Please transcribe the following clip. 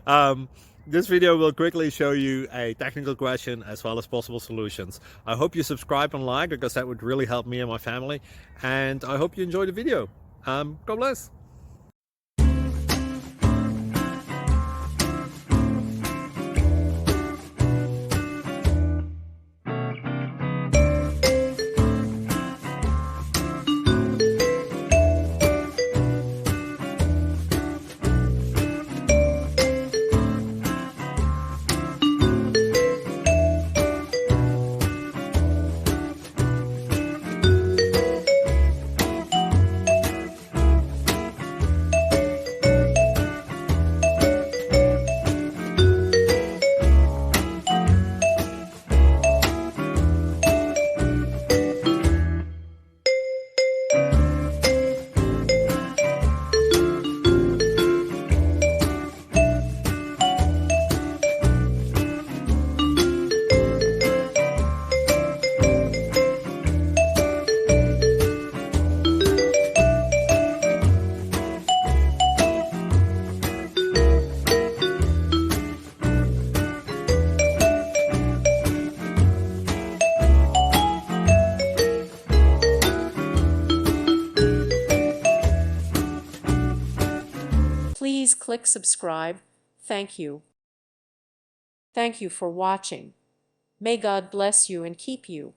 um, this video will quickly show you a technical question as well as possible solutions. I hope you subscribe and like because that would really help me and my family. And I hope you enjoy the video. God bless. Please click subscribe. Thank you. Thank you for watching. May God bless you and keep you.